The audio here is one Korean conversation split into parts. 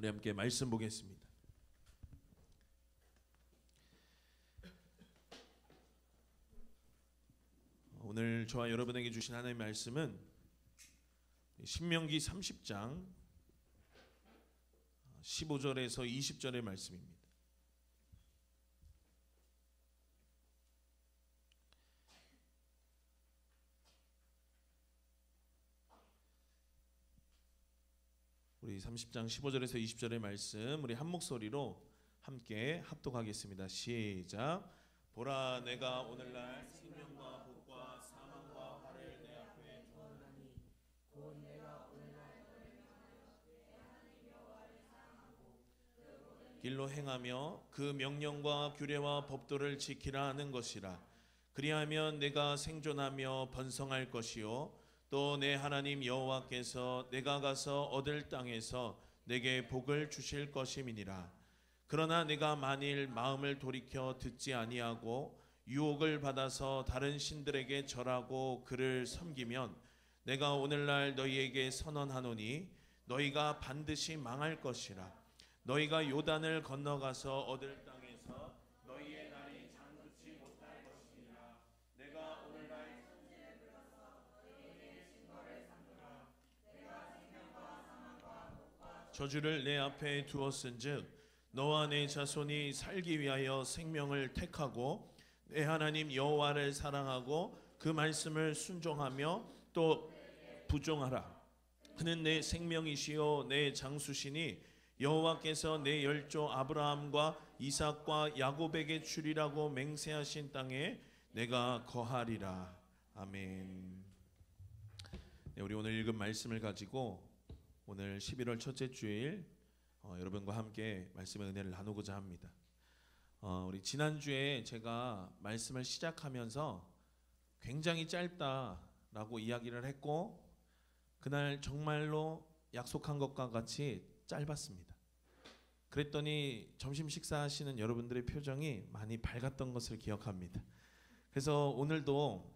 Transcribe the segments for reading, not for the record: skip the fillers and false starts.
우리 함께 말씀 보겠습니다. 오늘 저와 여러분에게 주신 하나님의 말씀은 신명기 30장 15절에서 20절의 말씀입니다. 우리 30장 15절에서 20절의 말씀 우리 한 목소리로 함께 합독하겠습니다. 시작. 보라, 내가 오늘날 생명과 복과 사망과 화를 내 앞에 두었나니 곧 내가 오늘날 길로 행하며 그 명령과 규례와 법도를 지키라 하는 것이라. 그리하면 내가 생존하며 번성할 것이요 또 내 하나님 여호와께서 내가 가서 얻을 땅에서 내게 복을 주실 것임이니라. 그러나 내가 만일 마음을 돌이켜 듣지 아니하고 유혹을 받아서 다른 신들에게 절하고 그를 섬기면 내가 오늘날 너희에게 선언하노니 너희가 반드시 망할 것이라. 너희가 요단을 건너가서 얻을 땅에서 너희의 날이 장구치 못할 것이니라. 내가 오늘날 저주를 내 앞에 두었은즉 너와 내 자손이 살기 위하여 생명을 택하고 내 하나님 여호와를 사랑하고 그 말씀을 순종하며 또 부종하라. 그는 내 생명이시요 내 장수시니 여호와께서 내 열조 아브라함과 이삭과 야곱에게 주리라고 맹세하신 땅에 내가 거하리라. 아멘. 네, 우리 오늘 읽은 말씀을 가지고 오늘 11월 첫째 주일 여러분과 함께 말씀의 은혜를 나누고자 합니다. 우리 지난주에 제가 말씀을 시작하면서 굉장히 짧다라고 이야기를 했고 그날 정말로 약속한 것과 같이 짧았습니다. 그랬더니 점심 식사하시는 여러분들의 표정이 많이 밝았던 것을 기억합니다. 그래서 오늘도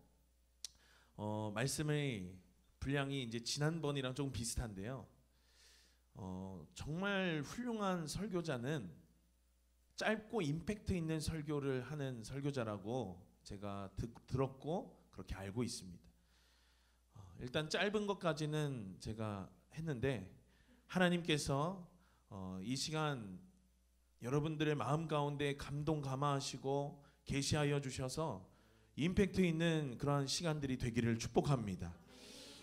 말씀의 분량이 이제 지난번이랑 조금 비슷한데요. 정말 훌륭한 설교자는 짧고 임팩트 있는 설교를 하는 설교자라고 제가 들었고 그렇게 알고 있습니다. 일단 짧은 것까지는 제가 했는데 하나님께서 이 시간 여러분들의 마음 가운데 감동 감화하시고 계시하여 주셔서 임팩트 있는 그러한 시간들이 되기를 축복합니다.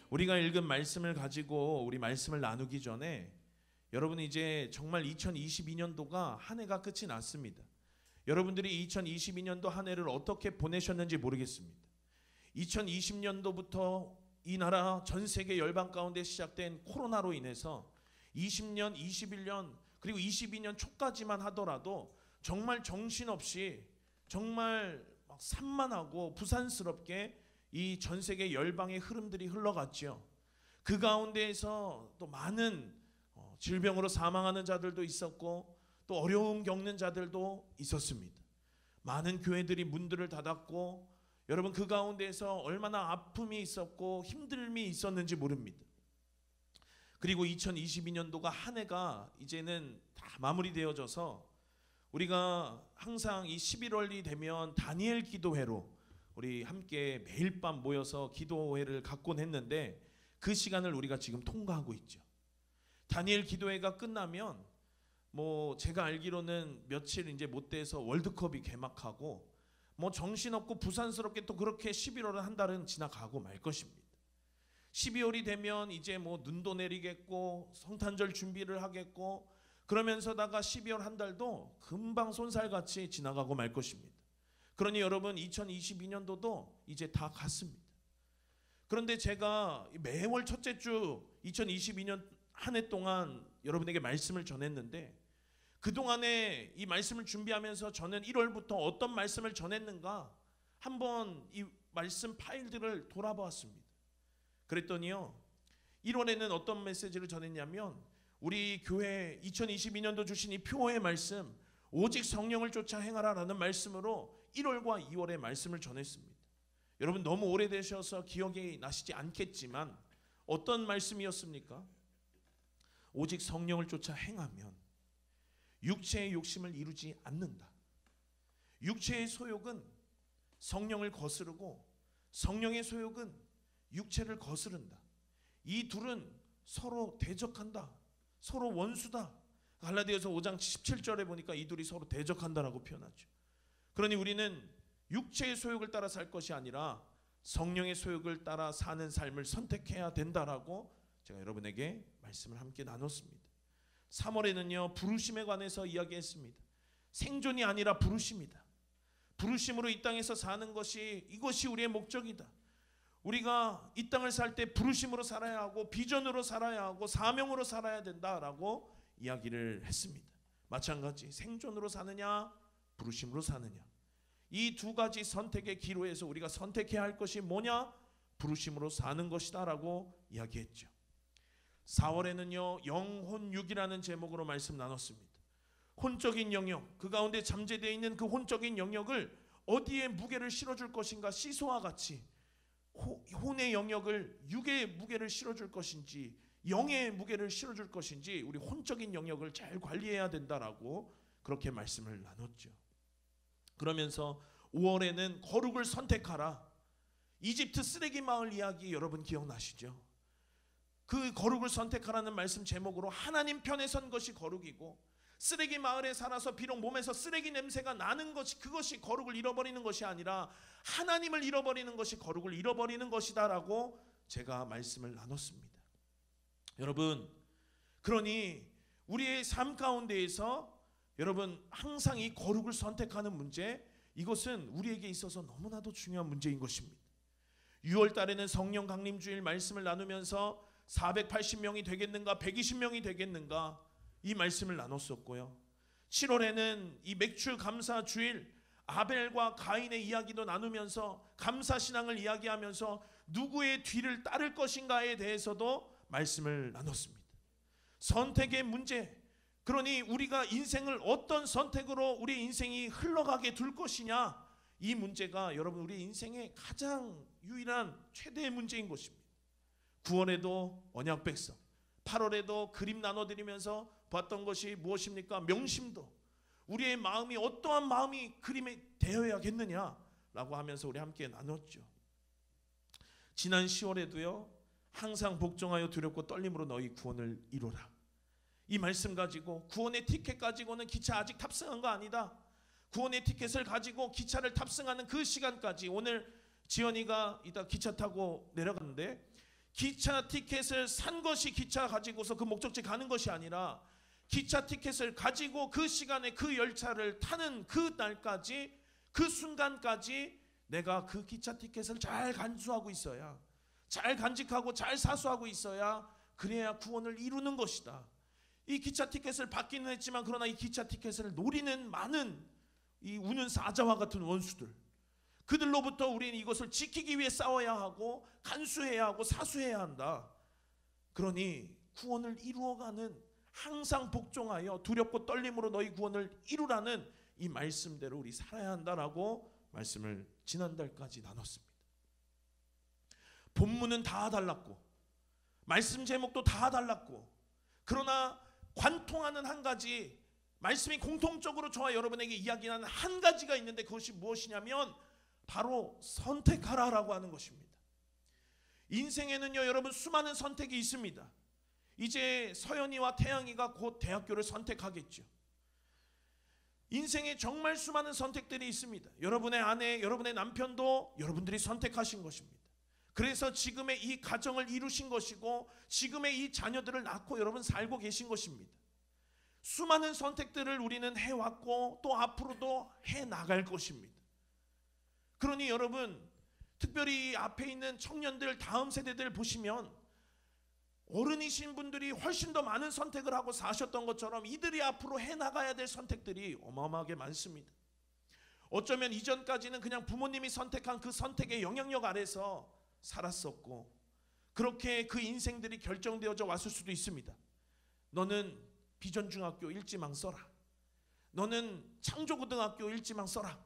우리가 읽은 말씀을 가지고 우리 말씀을 나누기 전에 여러분이 이제 정말 2022년도가 한 해가 끝이 났습니다. 여러분들이 2022년도 한 해를 어떻게 보내셨는지 모르겠습니다. 2020년도부터 이 나라 전 세계 열방 가운데 시작된 코로나로 인해서 20년, 21년 그리고 22년 초까지만 하더라도 정말 정신없이 정말 막 산만하고 부산스럽게 이 전 세계 열방의 흐름들이 흘러갔죠. 그 가운데에서 또 많은 질병으로 사망하는 자들도 있었고 또 어려움 겪는 자들도 있었습니다. 많은 교회들이 문들을 닫았고 여러분 그 가운데에서 얼마나 아픔이 있었고 힘듦이 있었는지 모릅니다. 그리고 2022년도가 한 해가 이제는 다 마무리되어져서 우리가 항상 이 11월이 되면 다니엘 기도회로 우리 함께 매일 밤 모여서 기도회를 갖곤 했는데 그 시간을 우리가 지금 통과하고 있죠. 다니엘 기도회가 끝나면 뭐 제가 알기로는 며칠 이제 못 돼서 월드컵이 개막하고 뭐 정신없고 부산스럽게 또 그렇게 11월은 한 달은 지나가고 말 것입니다. 12월이 되면 이제 뭐 눈도 내리겠고 성탄절 준비를 하겠고 그러면서다가 12월 한 달도 금방 손살같이 지나가고 말 것입니다. 그러니 여러분 2022년도도 이제 다 갔습니다. 그런데 제가 매월 첫째 주 2022년 한 해 동안 여러분에게 말씀을 전했는데 그동안에 이 말씀을 준비하면서 저는 1월부터 어떤 말씀을 전했는가 한번 이 말씀 파일들을 돌아보았습니다. 그랬더니요 1월에는 어떤 메시지를 전했냐면 우리 교회 2022년도 주신 이 표어의 말씀 오직 성령을 쫓아 행하라 라는 말씀으로 1월과 2월의 말씀을 전했습니다. 여러분 너무 오래되셔서 기억이 나시지 않겠지만 어떤 말씀이었습니까? 오직 성령을 쫓아 행하면 육체의 욕심을 이루지 않는다. 육체의 소욕은 성령을 거스르고 성령의 소욕은 육체를 거스른다. 이 둘은 서로 대적한다. 서로 원수다. 갈라디아서 5장 17절에 보니까 이 둘이 서로 대적한다라고 표현하죠. 그러니 우리는 육체의 소욕을 따라 살 것이 아니라 성령의 소욕을 따라 사는 삶을 선택해야 된다라고 제가 여러분에게 말씀을 함께 나눴습니다. 3월에는요 부르심에 관해서 이야기했습니다. 생존이 아니라 부르심이다. 부르심으로 이 땅에서 사는 것이 이것이 우리의 목적이다. 우리가 이 땅을 살 때 부르심으로 살아야 하고 비전으로 살아야 하고 사명으로 살아야 된다라고 이야기를 했습니다. 마찬가지 생존으로 사느냐 부르심으로 사느냐 이 두 가지 선택의 기로에서 우리가 선택해야 할 것이 뭐냐? 부르심으로 사는 것이다 라고 이야기했죠. 4월에는요 영혼육이라는 제목으로 말씀 나눴습니다. 혼적인 영역, 그 가운데 잠재되어 있는 그 혼적인 영역을 어디에 무게를 실어줄 것인가, 시소와 같이 혼의 영역을 육의 무게를 실어줄 것인지 영의 무게를 실어줄 것인지 우리 혼적인 영역을 잘 관리해야 된다라고 그렇게 말씀을 나눴죠. 그러면서 5월에는 거룩을 선택하라. 이집트 쓰레기 마을 이야기 여러분 기억나시죠? 그 거룩을 선택하라는 말씀 제목으로 하나님 편에 선 것이 거룩이고 쓰레기 마을에 살아서 비록 몸에서 쓰레기 냄새가 나는 것이 그것이 거룩을 잃어버리는 것이 아니라 하나님을 잃어버리는 것이 거룩을 잃어버리는 것이다라고 제가 말씀을 나눴습니다. 여러분, 그러니 우리의 삶 가운데에서 여러분 항상 이 거룩을 선택하는 문제, 이것은 우리에게 있어서 너무나도 중요한 문제인 것입니다. 6월 달에는 성령 강림 주일 말씀을 나누면서 480명이 되겠는가 120명이 되겠는가 이 말씀을 나눴었고요. 7월에는 이 맥주 감사 주일 아벨과 가인의 이야기도 나누면서 감사 신앙을 이야기하면서 누구의 뒤를 따를 것인가에 대해서도 말씀을 나눴습니다. 선택의 문제, 그러니 우리가 인생을 어떤 선택으로 우리 인생이 흘러가게 둘 것이냐, 이 문제가 여러분 우리 인생의 가장 유일한 최대의 문제인 것입니다. 9월에도 언약 백성, 8월에도 그림 나눠드리면서 봤던 것이 무엇입니까? 명심도. 우리의 마음이 어떠한 마음이 그림에 되어야겠느냐라고 하면서 우리 함께 나눴죠. 지난 10월에도요 항상 복종하여 두렵고 떨림으로 너희 구원을 이루라, 이 말씀 가지고 구원의 티켓 가지고는 기차 아직 탑승한 거 아니다. 구원의 티켓을 가지고 기차를 탑승하는 그 시간까지, 오늘 지연이가 이따 기차 타고 내려갔는데 기차 티켓을 산 것이 기차 가지고서 그 목적지 가는 것이 아니라 기차 티켓을 가지고 그 시간에 그 열차를 타는 그 날까지, 그 순간까지 내가 그 기차 티켓을 잘 간수하고 있어야, 잘 간직하고 잘 사수하고 있어야 그래야 구원을 이루는 것이다. 이 기차 티켓을 받기는 했지만 그러나 이 기차 티켓을 노리는 많은 이 우는 사자와 같은 원수들, 그들로부터 우리는 이것을 지키기 위해 싸워야 하고 간수해야 하고 사수해야 한다. 그러니 구원을 이루어가는, 항상 복종하여 두렵고 떨림으로 너희 구원을 이루라는 이 말씀대로 우리 살아야 한다라고 말씀을 지난달까지 나눴습니다. 본문은 다 달랐고 말씀 제목도 다 달랐고, 그러나 관통하는 한 가지, 말씀이 공통적으로 저와 여러분에게 이야기하는 한 가지가 있는데 그것이 무엇이냐면 바로 선택하라라고 하는 것입니다. 인생에는요 여러분 수많은 선택이 있습니다. 이제 서연이와 태양이가 곧 대학교를 선택하겠죠. 인생에 정말 수많은 선택들이 있습니다. 여러분의 아내, 여러분의 남편도 여러분들이 선택하신 것입니다. 그래서 지금의 이 가정을 이루신 것이고 지금의 이 자녀들을 낳고 여러분 살고 계신 것입니다. 수많은 선택들을 우리는 해왔고 또 앞으로도 해나갈 것입니다. 그러니 여러분, 특별히 앞에 있는 청년들, 다음 세대들 보시면 어른이신 분들이 훨씬 더 많은 선택을 하고 사셨던 것처럼 이들이 앞으로 해나가야 될 선택들이 어마어마하게 많습니다. 어쩌면 이전까지는 그냥 부모님이 선택한 그 선택의 영향력 아래서 살았었고 그렇게 그 인생들이 결정되어져 왔을 수도 있습니다. 너는 비전중학교 일지망 써라, 너는 창조고등학교 일지망 써라,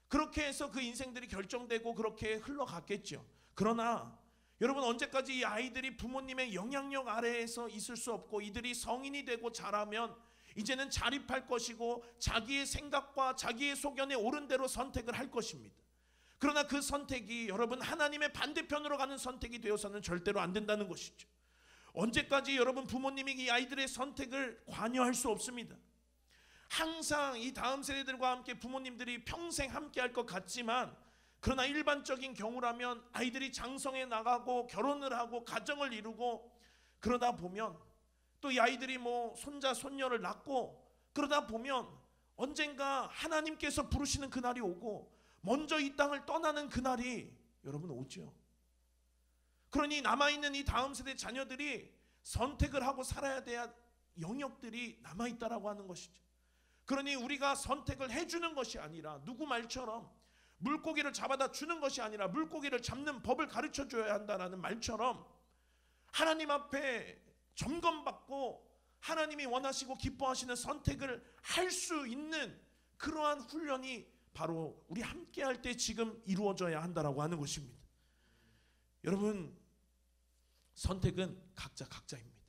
그렇게 해서 그 인생들이 결정되고 그렇게 흘러갔겠죠. 그러나 여러분, 언제까지 이 아이들이 부모님의 영향력 아래에서 있을 수 없고, 이들이 성인이 되고 자라면 이제는 자립할 것이고 자기의 생각과 자기의 소견에 옳은 대로 선택을 할 것입니다. 그러나 그 선택이 여러분 하나님의 반대편으로 가는 선택이 되어서는 절대로 안 된다는 것이죠. 언제까지 여러분 부모님이 이 아이들의 선택을 관여할 수 없습니다. 항상 이 다음 세대들과 함께 부모님들이 평생 함께 할 것 같지만, 그러나 일반적인 경우라면 아이들이 장성해 나가고 결혼을 하고 가정을 이루고 그러다 보면, 또 이 아이들이 손자 손녀를 낳고 그러다 보면 언젠가 하나님께서 부르시는 그날이 오고 먼저 이 땅을 떠나는 그날이 여러분 오죠. 그러니 남아있는 이 다음 세대 자녀들이 선택을 하고 살아야 될 영역들이 남아있다라고 하는 것이죠. 그러니 우리가 선택을 해주는 것이 아니라, 누구 말처럼 물고기를 잡아다 주는 것이 아니라 물고기를 잡는 법을 가르쳐 줘야 한다라는 말처럼, 하나님 앞에 점검받고 하나님이 원하시고 기뻐하시는 선택을 할 수 있는 그러한 훈련이 바로 우리 함께 할 때 지금 이루어져야 한다라고 하는 것입니다. 여러분, 선택은 각자입니다.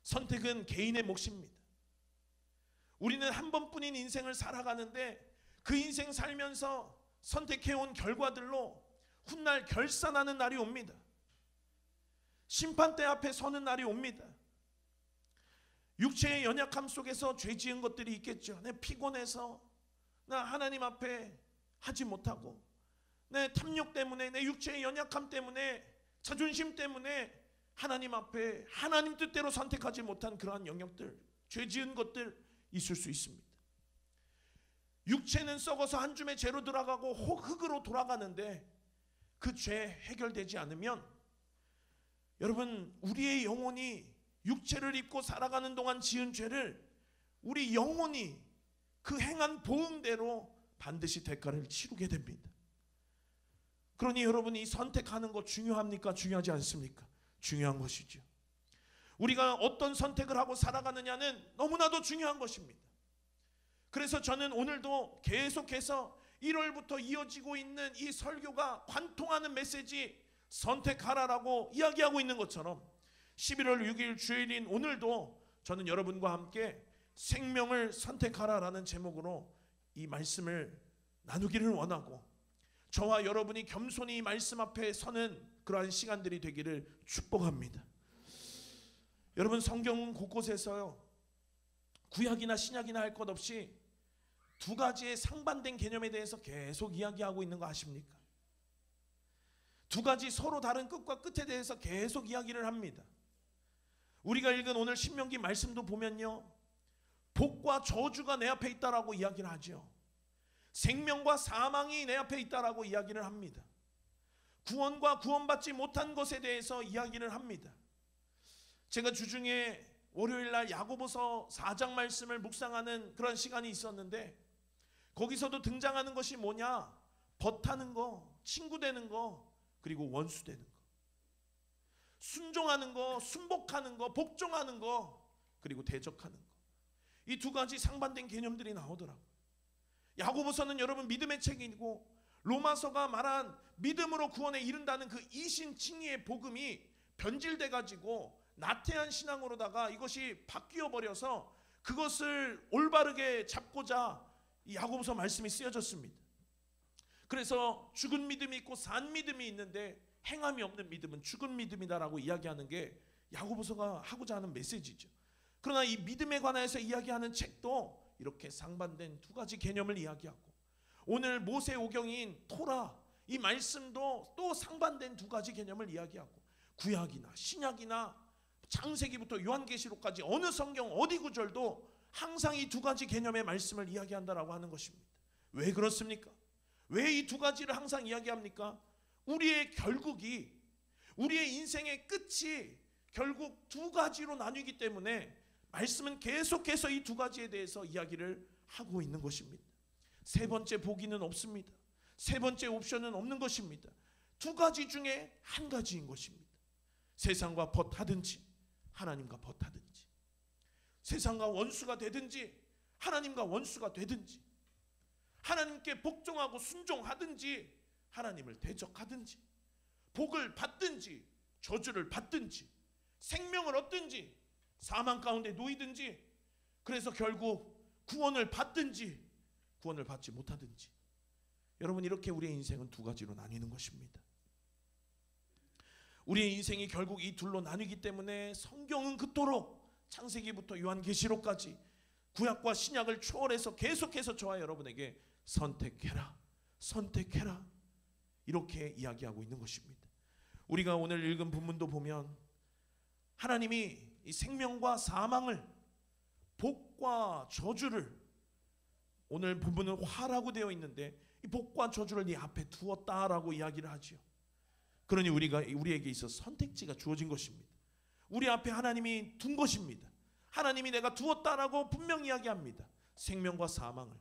선택은 개인의 몫입니다. 우리는 한 번뿐인 인생을 살아가는데 그 인생 살면서 선택해온 결과들로 훗날 결산하는 날이 옵니다. 심판대 앞에 서는 날이 옵니다. 육체의 연약함 속에서 죄 지은 것들이 있겠죠. 내 피곤해서 나 하나님 앞에 하지 못하고, 내 탐욕 때문에, 내 육체의 연약함 때문에, 자존심 때문에 하나님 앞에 하나님 뜻대로 선택하지 못한 그러한 영역들, 죄 지은 것들 있을 수 있습니다. 육체는 썩어서 한 줌의 죄로 들어가고 흙으로 돌아가는데, 그 죄 해결되지 않으면 여러분, 우리의 영혼이 육체를 입고 살아가는 동안 지은 죄를 우리 영혼이 그 행한 보응대로 반드시 대가를 치르게 됩니다. 그러니 여러분, 이 선택하는 거 중요합니까? 중요하지 않습니까? 중요한 것이죠. 우리가 어떤 선택을 하고 살아가느냐는 너무나도 중요한 것입니다. 그래서 저는 오늘도 계속해서 1월부터 이어지고 있는 이 설교가 관통하는 메시지, 선택하라라고 이야기하고 있는 것처럼 11월 6일 주일인 오늘도 저는 여러분과 함께 생명을 선택하라라는 제목으로 이 말씀을 나누기를 원하고, 저와 여러분이 겸손히 이 말씀 앞에 서는 그러한 시간들이 되기를 축복합니다. 여러분, 성경은 곳곳에서요, 구약이나 신약이나 할 것 없이 두 가지의 상반된 개념에 대해서 계속 이야기하고 있는 거 아십니까? 두 가지 서로 다른 끝과 끝에 대해서 계속 이야기를 합니다. 우리가 읽은 오늘 신명기 말씀도 보면요, 복과 저주가 내 앞에 있다라고 이야기를 하죠. 생명과 사망이 내 앞에 있다라고 이야기를 합니다. 구원과 구원받지 못한 것에 대해서 이야기를 합니다. 제가 주중에 월요일날 야고보서 4장 말씀을 묵상하는 그런 시간이 있었는데, 거기서도 등장하는 것이 뭐냐? 벗하는 거, 친구 되는 거, 그리고 원수 되는 거, 순종하는 거, 순복하는 거, 복종하는 거, 그리고 대적하는 거. 이 두 가지 상반된 개념들이 나오더라고요. 야고보서는 여러분 믿음의 책이고, 로마서가 말한 믿음으로 구원에 이른다는 그 이신칭의의 복음이 변질돼 가지고 나태한 신앙으로다가 이것이 바뀌어 버려서 그것을 올바르게 잡고자 이 야고보서 말씀이 쓰여졌습니다. 그래서 죽은 믿음이 있고 산 믿음이 있는데, 행함이 없는 믿음은 죽은 믿음이다라고 이야기하는 게 야고보서가 하고자 하는 메시지죠. 그러나 이 믿음에 관해서 이야기하는 책도 이렇게 상반된 두 가지 개념을 이야기하고, 오늘 모세오경인 토라 이 말씀도 또 상반된 두 가지 개념을 이야기하고, 구약이나 신약이나 창세기부터 요한계시록까지 어느 성경 어디 구절도 항상 이 두 가지 개념의 말씀을 이야기한다라고 하는 것입니다. 왜 그렇습니까? 왜 이 두 가지를 항상 이야기합니까? 우리의 결국이, 우리의 인생의 끝이 결국 두 가지로 나뉘기 때문에 말씀은 계속해서 이 두 가지에 대해서 이야기를 하고 있는 것입니다. 세 번째 보기는 없습니다. 세 번째 옵션은 없는 것입니다. 두 가지 중에 한 가지인 것입니다. 세상과 벗하든지 하나님과 벗하든지, 세상과 원수가 되든지 하나님과 원수가 되든지, 하나님께 복종하고 순종하든지 하나님을 대적하든지, 복을 받든지 저주를 받든지 생명을 얻든지 사망 가운데 놓이든지, 그래서 결국 구원을 받든지 구원을 받지 못하든지. 여러분, 이렇게 우리의 인생은 두 가지로 나뉘는 것입니다. 우리의 인생이 결국 이 둘로 나뉘기 때문에 성경은 그토록 창세기부터 요한계시록까지 구약과 신약을 초월해서 계속해서 저와 여러분에게 선택해라, 선택해라, 이렇게 이야기하고 있는 것입니다. 우리가 오늘 읽은 본문도 보면 하나님이 이 생명과 사망을, 복과 저주를, 오늘 본문은 화라고 되어 있는데 이 복과 저주를 네 앞에 두었다라고 이야기를 하죠. 그러니 우리에게 있어 선택지가 주어진 것입니다. 우리 앞에 하나님이 둔 것입니다. 하나님이 내가 두었다라고 분명히 이야기합니다. 생명과 사망을,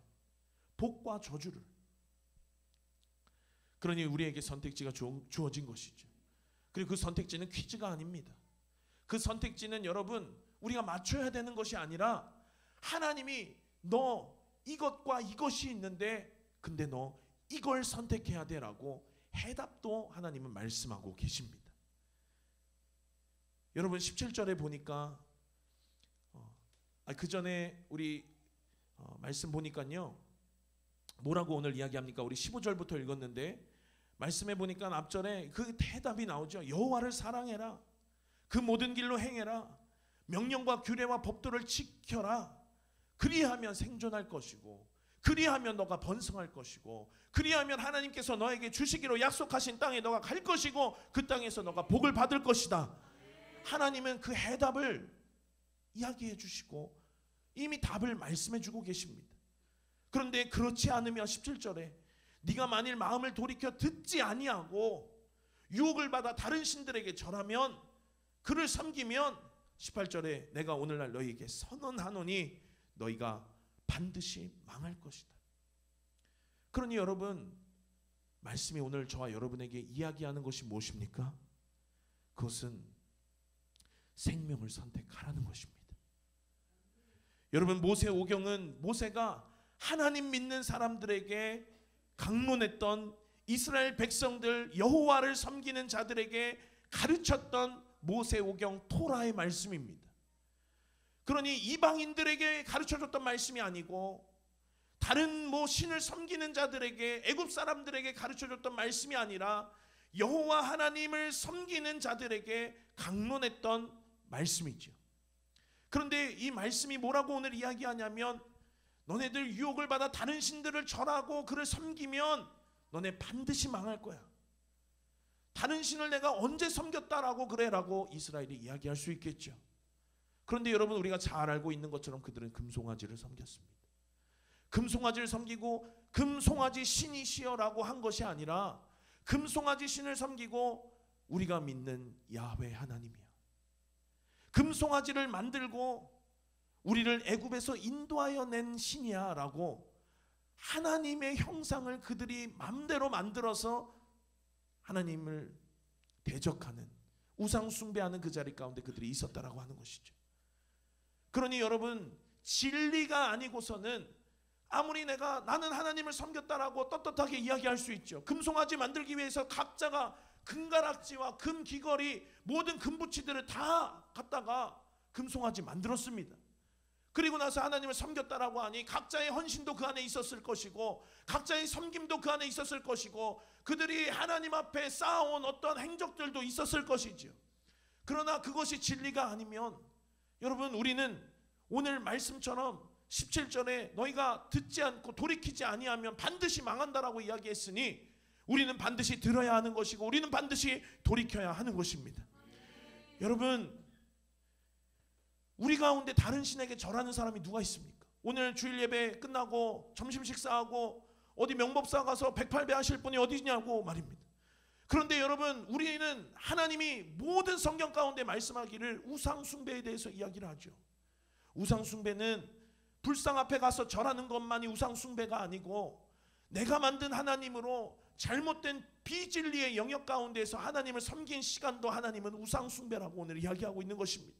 복과 저주를. 그러니 우리에게 선택지가 주어진 것이죠. 그리고 그 선택지는 퀴즈가 아닙니다. 그 선택지는 여러분, 우리가 맞춰야 되는 것이 아니라 하나님이 너 이것과 이것이 있는데 근데 너 이걸 선택해야 되라고 해답도 하나님은 말씀하고 계십니다. 여러분, 17절에 보니까 그 전에 우리 말씀 보니까요, 뭐라고 오늘 이야기합니까? 우리 15절부터 읽었는데 말씀해 보니까 앞절에 그 해답이 나오죠. 여호와를 사랑해라, 그 모든 길로 행해라, 명령과 규례와 법도를 지켜라. 그리하면 생존할 것이고, 그리하면 너가 번성할 것이고, 그리하면 하나님께서 너에게 주시기로 약속하신 땅에 너가 갈 것이고, 그 땅에서 너가 복을 받을 것이다. 하나님은 그 해답을 이야기해 주시고 이미 답을 말씀해 주고 계십니다. 그런데 그렇지 않으면 17절에 네가 만일 마음을 돌이켜 듣지 아니하고 유혹을 받아 다른 신들에게 절하면, 그를 섬기면 18절에 내가 오늘날 너희에게 선언하노니 너희가 반드시 망할 것이다. 그러니 여러분, 말씀이 오늘 저와 여러분에게 이야기하는 것이 무엇입니까? 그것은 생명을 선택하라는 것입니다. 여러분, 모세오경은 모세가 하나님 믿는 사람들에게 강론했던, 이스라엘 백성들 여호와를 섬기는 자들에게 가르쳤던 모세오경 토라의 말씀입니다. 그러니 이방인들에게 가르쳐줬던 말씀이 아니고, 다른 신을 섬기는 자들에게, 애굽 사람들에게 가르쳐줬던 말씀이 아니라 여호와 하나님을 섬기는 자들에게 강론했던 말씀이죠. 그런데 이 말씀이 뭐라고 오늘 이야기하냐면, 너네들 유혹을 받아 다른 신들을 절하고 그를 섬기면 너네 반드시 망할 거야. 다른 신을 내가 언제 섬겼다라고 그래라고 이스라엘이 이야기할 수 있겠죠. 그런데 여러분, 우리가 잘 알고 있는 것처럼 그들은 금송아지를 섬겼습니다. 금송아지를 섬기고 금송아지 신이시여라고 한 것이 아니라 금송아지 신을 섬기고 우리가 믿는 야훼 하나님이야, 금송아지를 만들고 우리를 애굽에서 인도하여 낸 신이야 라고 하나님의 형상을 그들이 마음대로 만들어서 하나님을 대적하는, 우상 숭배하는 그 자리 가운데 그들이 있었다라고 하는 것이죠. 그러니 여러분, 진리가 아니고서는 아무리 나는 하나님을 섬겼다라고 떳떳하게 이야기할 수 있죠. 금송아지 만들기 위해서 각자가 금가락지와 금귀걸이, 모든 금붙이들을 다 갖다가 금송아지 만들었습니다. 그리고 나서 하나님을 섬겼다라고 하니 각자의 헌신도 그 안에 있었을 것이고, 각자의 섬김도 그 안에 있었을 것이고, 그들이 하나님 앞에 쌓아온 어떤 행적들도 있었을 것이죠. 그러나 그것이 진리가 아니면 여러분, 우리는 오늘 말씀처럼 17절에 너희가 듣지 않고 돌이키지 아니하면 반드시 망한다라고 이야기했으니 우리는 반드시 들어야 하는 것이고 우리는 반드시 돌이켜야 하는 것입니다. 여러분, 우리 가운데 다른 신에게 절하는 사람이 누가 있습니까? 오늘 주일 예배 끝나고 점심 식사하고 어디 명법사 가서 108배 하실 분이 어디냐고 말입니다. 그런데 여러분, 우리는 하나님이 모든 성경 가운데 말씀하기를 우상 숭배에 대해서 이야기를 하죠. 우상 숭배는 불상 앞에 가서 절하는 것만이 우상 숭배가 아니고, 내가 만든 하나님으로 잘못된 비진리의 영역 가운데서 하나님을 섬긴 시간도 하나님은 우상 숭배라고 오늘 이야기하고 있는 것입니다.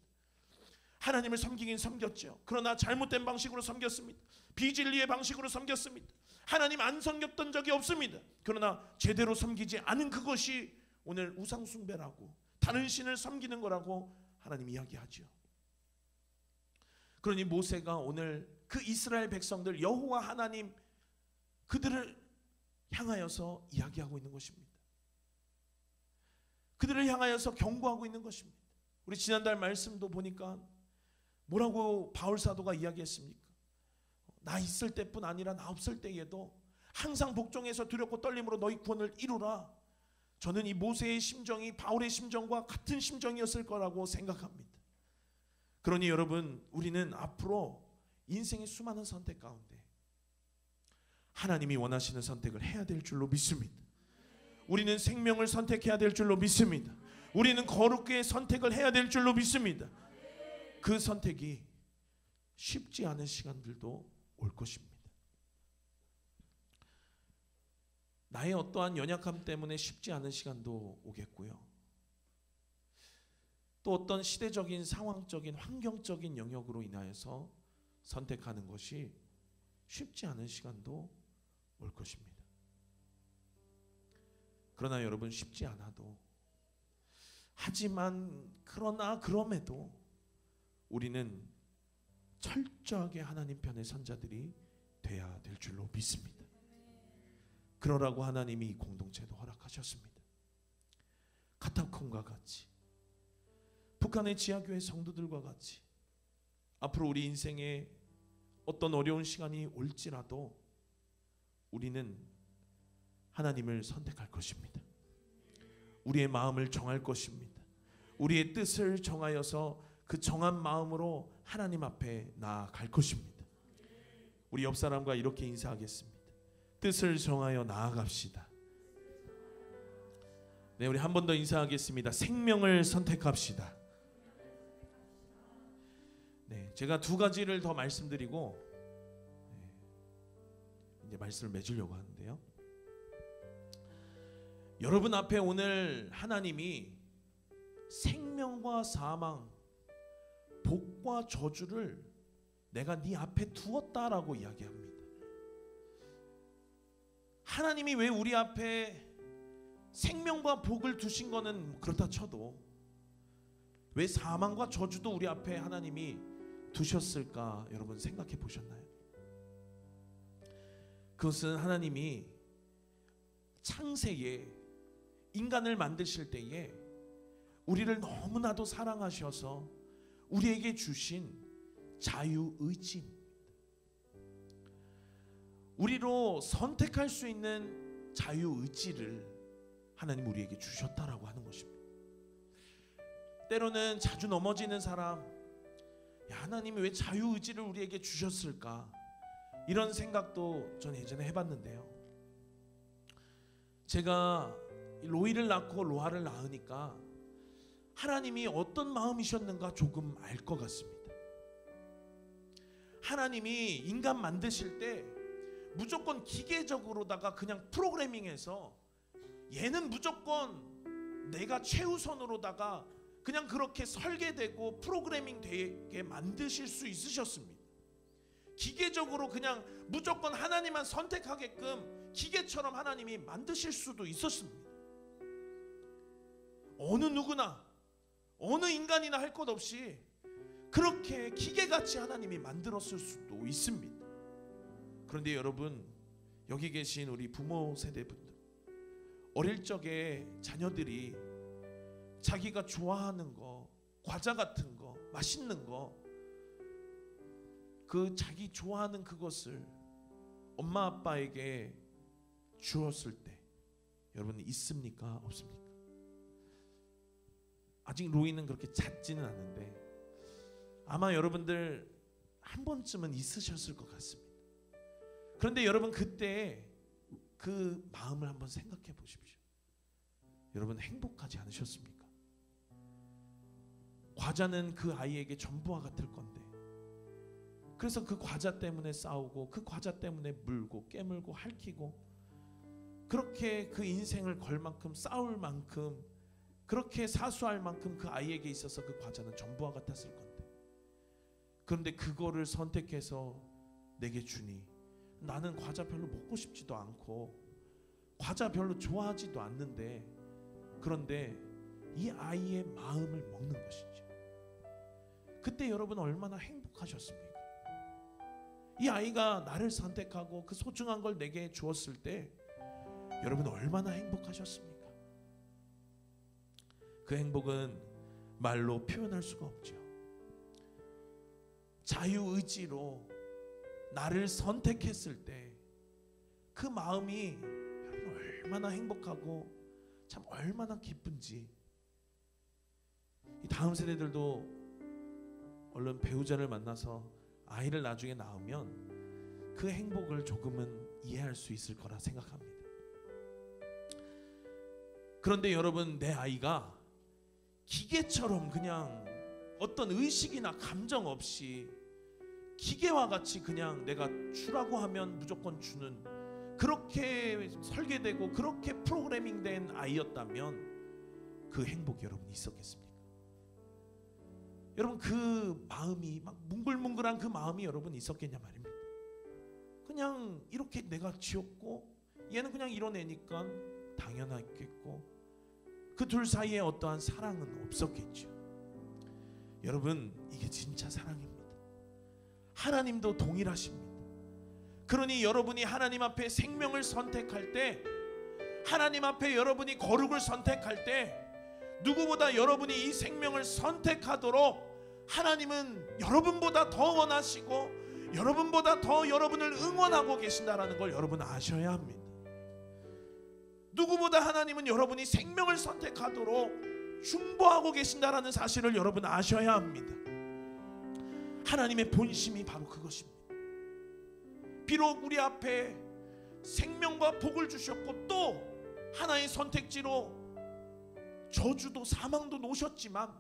하나님을 섬기긴 섬겼죠. 그러나 잘못된 방식으로 섬겼습니다. 비진리의 방식으로 섬겼습니다. 하나님 안 섬겼던 적이 없습니다. 그러나 제대로 섬기지 않은 그것이 오늘 우상 숭배라고, 다른 신을 섬기는 거라고 하나님 이야기하죠. 그러니 모세가 오늘 그 이스라엘 백성들, 여호와 하나님 그들을 향하여서 이야기하고 있는 것입니다. 그들을 향하여서 경고하고 있는 것입니다. 우리 지난달 말씀도 보니까 뭐라고 바울 사도가 이야기했습니까? 나 있을 때뿐 아니라 나 없을 때에도 항상 복종해서 두렵고 떨림으로 너희 구원을 이루라. 저는 이 모세의 심정이 바울의 심정과 같은 심정이었을 거라고 생각합니다. 그러니 여러분, 우리는 앞으로 인생의 수많은 선택 가운데 하나님이 원하시는 선택을 해야 될 줄로 믿습니다. 우리는 생명을 선택해야 될 줄로 믿습니다. 우리는 거룩의 선택을 해야 될 줄로 믿습니다. 그 선택이 쉽지 않은 시간들도 올 것입니다. 나의 어떠한 연약함 때문에 쉽지 않은 시간도 오겠고요. 또 어떤 시대적인 상황적인 환경적인 영역으로 인하여서 선택하는 것이 쉽지 않은 시간도 올 것입니다. 그러나 여러분, 쉽지 않아도, 하지만 그러나 그럼에도 우리는 철저하게 하나님 편의 선자들이 돼야 될 줄로 믿습니다. 그러라고 하나님이 이 공동체도 허락하셨습니다. 카타콤과 같이, 북한의 지하교회 성도들과 같이 앞으로 우리 인생에 어떤 어려운 시간이 올지라도 우리는 하나님을 선택할 것입니다. 우리의 마음을 정할 것입니다. 우리의 뜻을 정하여서 그 정한 마음으로 하나님 앞에 나아갈 것입니다. 우리 옆 사람과 이렇게 인사하겠습니다. 뜻을 정하여 나아갑시다. 네, 우리 한 번 더 인사하겠습니다. 생명을 선택합시다. 네, 제가 두 가지를 더 말씀드리고 이제 말씀을 맺으려고 하는데요. 여러분 앞에 오늘 하나님이 생명과 사망, 복과 저주를 내가 네 앞에 두었다라고 이야기합니다. 하나님이 왜 우리 앞에 생명과 복을 두신 거는 그렇다 쳐도 왜 사망과 저주도 우리 앞에 하나님이 두셨을까? 여러분 생각해 보셨나요? 그것은 하나님이 창세에 인간을 만드실 때에 우리를 너무나도 사랑하셔서 우리에게 주신 자유의지입니다. 우리로 선택할 수 있는 자유의지를 하나님 우리에게 주셨다라고 하는 것입니다. 때로는 자주 넘어지는 사람, 야, 하나님이 왜 자유의지를 우리에게 주셨을까? 이런 생각도 전 예전에 해봤는데요. 제가 로이를 낳고 로아를 낳으니까 하나님이 어떤 마음이셨는가 조금 알 것 같습니다. 하나님이 인간 만드실 때 무조건 기계적으로다가 그냥 프로그래밍해서 얘는 무조건 내가 최우선으로다가 그냥 그렇게 설계되고 프로그래밍 되게 만드실 수 있으셨습니다. 기계적으로 그냥 무조건 하나님만 선택하게끔 기계처럼 하나님이 만드실 수도 있었습니다. 어느 누구나 어느 인간이나 할 것 없이 그렇게 기계같이 하나님이 만들었을 수도 있습니다. 그런데 여러분, 여기 계신 우리 부모 세대분들, 어릴 적에 자녀들이 자기가 좋아하는 거, 과자 같은 거, 맛있는 거, 그 자기 좋아하는 그것을 엄마 아빠에게 주었을 때 여러분 있습니까? 없습니까? 아직 로이는 그렇게 잦지는 않은데 아마 여러분들 한 번쯤은 있으셨을 것 같습니다. 그런데 여러분, 그때 그 마음을 한번 생각해 보십시오. 여러분 행복하지 않으셨습니까? 과자는 그 아이에게 전부와 같을 건데, 그래서 그 과자 때문에 싸우고 그 과자 때문에 물고 깨물고 핥히고 그렇게 그 인생을 걸 만큼 싸울 만큼 그렇게 사수할 만큼 그 아이에게 있어서 그 과자는 전부와 같았을 건데, 그런데 그거를 선택해서 내게 주니 나는 과자 별로 먹고 싶지도 않고 과자 별로 좋아하지도 않는데 그런데 이 아이의 마음을 먹는 것이죠. 그때 여러분 얼마나 행복하셨습니까? 이 아이가 나를 선택하고 그 소중한 걸 내게 주었을 때 여러분 얼마나 행복하셨습니까? 그 행복은 말로 표현할 수가 없죠. 자유의지로 나를 선택했을 때 그 마음이 여러분 얼마나 행복하고 참 얼마나 기쁜지. 이 다음 세대들도 얼른 배우자를 만나서 아이를 나중에 낳으면 그 행복을 조금은 이해할 수 있을 거라 생각합니다. 그런데 여러분, 내 아이가 기계처럼 그냥 어떤 의식이나 감정 없이 기계와 같이 그냥 내가 주라고 하면 무조건 주는, 그렇게 설계되고 그렇게 프로그래밍된 아이였다면 그 행복이 여러분 있었겠습니까? 여러분, 그 마음이 막 뭉글뭉글한 그 마음이 여러분 있었겠냐 말입니다. 그냥 이렇게 내가 지었고 얘는 그냥 이런 애니까 당연하겠고 그 둘 사이에 어떠한 사랑은 없었겠죠. 여러분, 이게 진짜 사랑입니다. 하나님도 동일하십니다. 그러니 여러분이 하나님 앞에 생명을 선택할 때, 하나님 앞에 여러분이 거룩을 선택할 때 누구보다 여러분이 이 생명을 선택하도록 하나님은 여러분보다 더 원하시고 여러분보다 더 여러분을 응원하고 계신다라는 걸 여러분 아셔야 합니다. 누구보다 하나님은 여러분이 생명을 선택하도록 중보하고 계신다라는 사실을 여러분 아셔야 합니다. 하나님의 본심이 바로 그것입니다. 비록 우리 앞에 생명과 복을 주셨고 또 하나의 선택지로 저주도 사망도 놓으셨지만,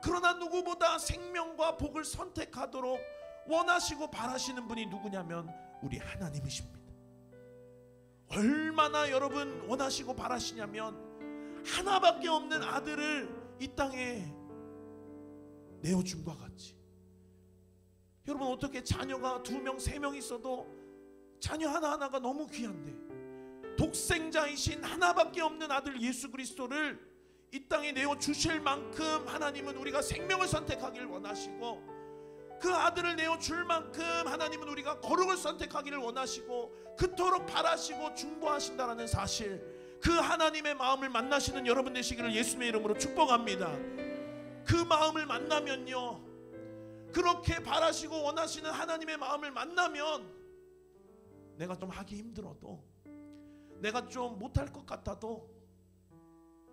그러나 누구보다 생명과 복을 선택하도록 원하시고 바라시는 분이 누구냐면 우리 하나님이십니다. 얼마나 여러분 원하시고 바라시냐면 하나밖에 없는 아들을 이 땅에 내어준과 같이. 여러분, 어떻게 자녀가 2명, 3명 있어도 자녀 하나하나가 너무 귀한데 독생자이신 하나밖에 없는 아들 예수 그리스도를 이 땅에 내어주실 만큼 하나님은 우리가 생명을 선택하기를 원하시고, 그 아들을 내어줄 만큼 하나님은 우리가 거룩을 선택하기를 원하시고 그토록 바라시고 중보하신다라는 사실, 그 하나님의 마음을 만나시는 여러분 되시기를 예수님의 이름으로 축복합니다. 그 마음을 만나면요, 그렇게 바라시고 원하시는 하나님의 마음을 만나면 내가 좀 하기 힘들어도, 내가 좀 못할 것 같아도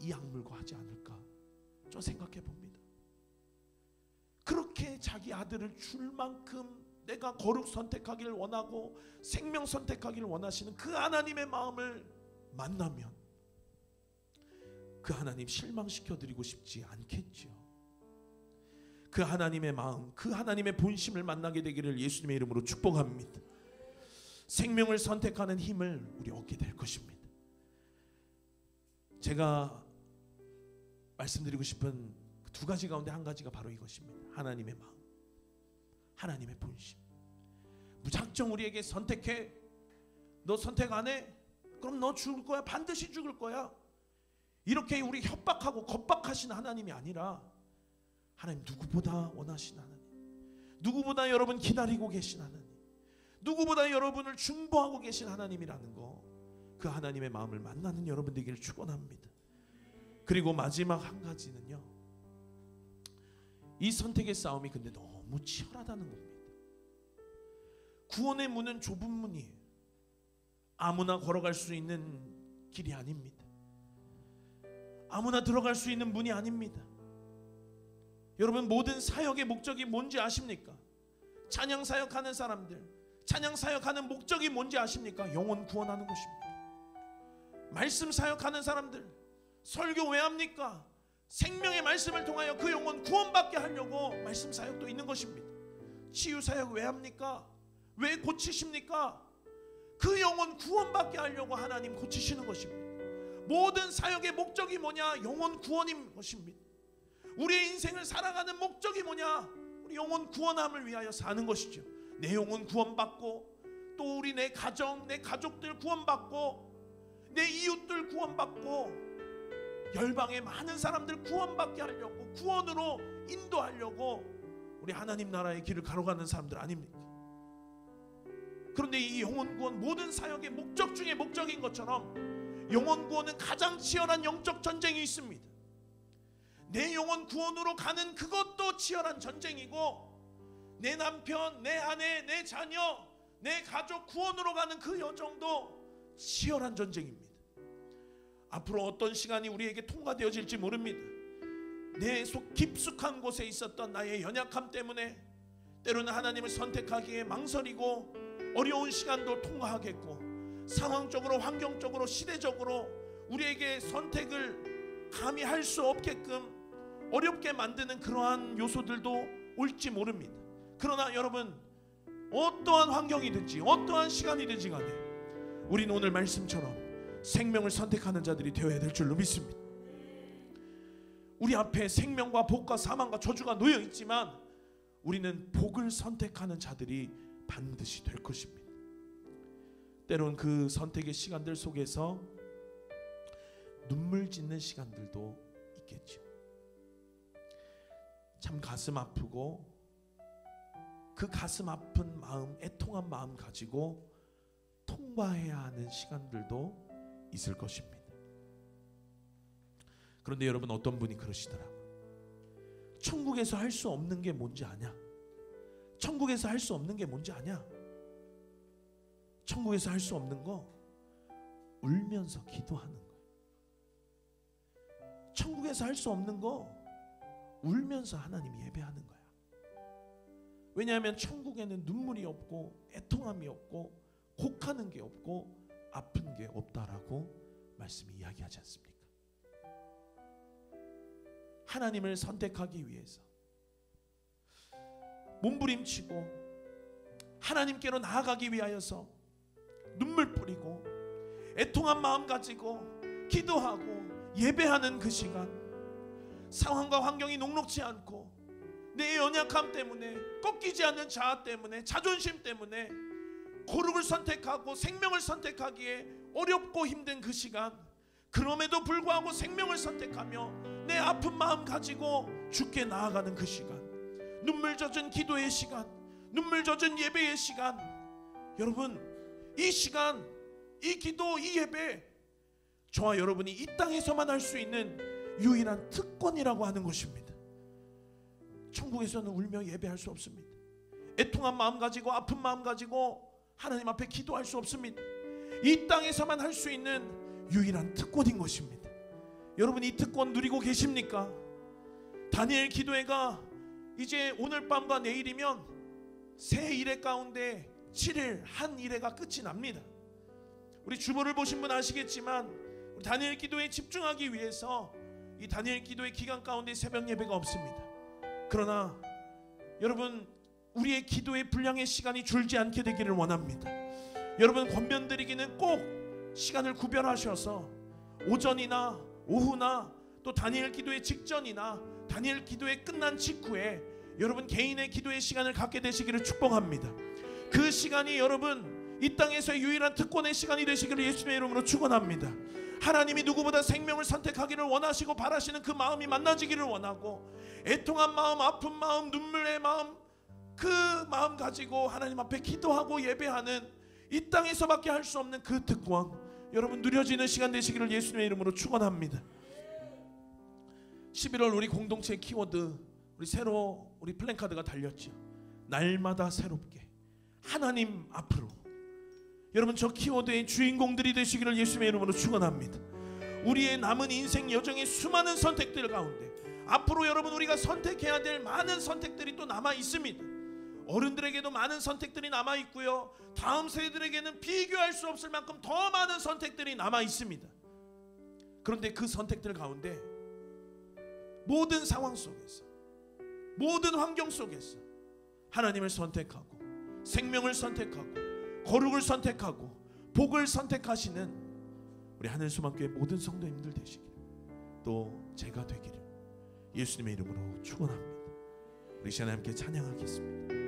이 약물고 하지 않을까 좀 생각해 봅니다. 그렇게 자기 아들을 줄 만큼 내가 거룩 선택하기를 원하고 생명 선택하기를 원하시는 그 하나님의 마음을 만나면 그 하나님 실망시켜 드리고 싶지 않겠죠. 그 하나님의 마음, 그 하나님의 본심을 만나게 되기를 예수님의 이름으로 축복합니다. 생명을 선택하는 힘을 우리 얻게 될 것입니다. 제가 말씀드리고 싶은 두 가지 가운데 한 가지가 바로 이것입니다. 하나님의 마음, 하나님의 본심. 무작정 우리에게 선택해, 너 선택 안 해? 그럼 너 죽을 거야, 반드시 죽을 거야, 이렇게 우리 협박하고 겁박하시는 하나님이 아니라 하나님 누구보다 원하신 하나님, 누구보다 여러분 기다리고 계신 하나님, 누구보다 여러분을 중보하고 계신 하나님이라는 거, 그 하나님의 마음을 만나는 여러분 되기를 축원합니다. 그리고 마지막 한 가지는요, 이 선택의 싸움이 근데 너무 치열하다는 겁니다. 구원의 문은 좁은 문이에요. 아무나 걸어갈 수 있는 길이 아닙니다. 아무나 들어갈 수 있는 문이 아닙니다. 여러분, 모든 사역의 목적이 뭔지 아십니까? 찬양 사역하는 사람들, 찬양 사역하는 목적이 뭔지 아십니까? 영혼 구원하는 것입니다. 말씀 사역하는 사람들, 설교 왜 합니까? 생명의 말씀을 통하여 그 영혼 구원받게 하려고 말씀 사역도 있는 것입니다. 치유 사역 왜 합니까? 왜 고치십니까? 그 영혼 구원받게 하려고 하나님 고치시는 것입니다. 모든 사역의 목적이 뭐냐? 영혼 구원인 것입니다. 우리의 인생을 살아가는 목적이 뭐냐? 우리 영혼 구원함을 위하여 사는 것이죠. 내 영혼 구원받고, 또 우리 내 가정, 내 가족들 구원받고, 내 이웃들 구원받고, 열방의 많은 사람들 구원받게 하려고, 구원으로 인도하려고 우리 하나님 나라의 길을 가로가는 사람들 아닙니까? 그런데 이 영혼 구원, 모든 사역의 목적 중에 목적인 것처럼 영혼 구원은 가장 치열한 영적 전쟁이 있습니다. 내 영혼 구원으로 가는 그것도 치열한 전쟁이고, 내 남편, 내 아내, 내 자녀, 내 가족 구원으로 가는 그 여정도 치열한 전쟁입니다. 앞으로 어떤 시간이 우리에게 통과되어질지 모릅니다. 내 속 깊숙한 곳에 있었던 나의 연약함 때문에 때로는 하나님을 선택하기에 망설이고 어려운 시간도 통과하겠고, 상황적으로, 환경적으로, 시대적으로 우리에게 선택을 감히 할 수 없게끔 어렵게 만드는 그러한 요소들도 올지 모릅니다. 그러나 여러분, 어떠한 환경이든지 어떠한 시간이든지 간에 우리는 오늘 말씀처럼 생명을 선택하는 자들이 되어야 될 줄로 믿습니다. 우리 앞에 생명과 복과 사망과 저주가 놓여 있지만 우리는 복을 선택하는 자들이 반드시 될 것입니다. 때론 그 선택의 시간들 속에서 눈물 짓는 시간들도 있겠죠. 참 가슴 아프고 그 가슴 아픈 마음, 애통한 마음 가지고 통과해야 하는 시간들도 있을 것입니다. 그런데 여러분, 어떤 분이 그러시더라고요. 천국에서 할 수 없는 게 뭔지 아냐? 천국에서 할 수 없는 게 뭔지 아냐? 천국에서 할 수 없는 거 울면서 기도하는 거예요. 천국에서 할 수 없는 거 울면서 하나님 예배하는 거야. 왜냐하면 천국에는 눈물이 없고 애통함이 없고 곡하는 게 없고 아픈 게 없다라고 말씀이 이야기하지 않습니까? 하나님을 선택하기 위해서 몸부림치고 하나님께로 나아가기 위하여서 눈물 뿌리고 애통한 마음 가지고 기도하고 예배하는 그 시간, 상황과 환경이 녹록지 않고 내 연약함 때문에, 꺾이지 않는 자아 때문에, 자존심 때문에 거룩을 선택하고 생명을 선택하기에 어렵고 힘든 그 시간, 그럼에도 불구하고 생명을 선택하며 내 아픈 마음 가지고 주께 나아가는 그 시간, 눈물 젖은 기도의 시간, 눈물 젖은 예배의 시간, 여러분, 이 시간, 이 기도, 이 예배, 저와 여러분이 이 땅에서만 할 수 있는 유일한 특권이라고 하는 것입니다. 천국에서는 울며 예배할 수 없습니다. 애통한 마음 가지고 아픈 마음 가지고 하나님 앞에 기도할 수 없습니다. 이 땅에서만 할 수 있는 유일한 특권인 것입니다. 여러분, 이 특권 누리고 계십니까? 다니엘 기도회가 이제 오늘 밤과 내일이면 새 일회 가운데 7일 한 일회가 끝이 납니다. 우리 주보를 보신 분 아시겠지만 우리 다니엘 기도회에 집중하기 위해서 이 다니엘 기도회 기간 가운데 새벽 예배가 없습니다. 그러나 여러분, 우리의 기도의 분량의 시간이 줄지 않게 되기를 원합니다. 여러분, 권면드리기는 꼭 시간을 구별하셔서 오전이나 오후나 또 다니엘 기도회 직전이나 다니엘 기도회 끝난 직후에 여러분 개인의 기도의 시간을 갖게 되시기를 축복합니다. 그 시간이 여러분 이 땅에서의 유일한 특권의 시간이 되시기를 예수님의 이름으로 축원합니다. 하나님이 누구보다 생명을 선택하기를 원하시고 바라시는 그 마음이 만나지기를 원하고, 애통한 마음, 아픈 마음, 눈물의 마음, 그 마음 가지고 하나님 앞에 기도하고 예배하는 이 땅에서밖에 할 수 없는 그 특권, 여러분 누려지는 시간 되시기를 예수님의 이름으로 축원합니다. 11월 우리 공동체 키워드, 우리 플랜카드가 달렸죠. 날마다 새롭게 하나님 앞으로. 여러분, 저 키워드의 주인공들이 되시기를 예수님의 이름으로 축원합니다. 우리의 남은 인생 여정의 수많은 선택들 가운데 앞으로 여러분 우리가 선택해야 될 많은 선택들이 또 남아 있습니다. 어른들에게도 많은 선택들이 남아 있고요, 다음 세대들에게는 비교할 수 없을 만큼 더 많은 선택들이 남아 있습니다. 그런데 그 선택들 가운데 모든 상황 속에서, 모든 환경 속에서 하나님을 선택하고 생명을 선택하고 거룩을 선택하고 복을 선택하시는 우리 하늘소망교회 모든 성도님들 되시기를, 또 제가 되기를 예수님의 이름으로 축원합니다. 우리 시간에 함께 찬양하겠습니다.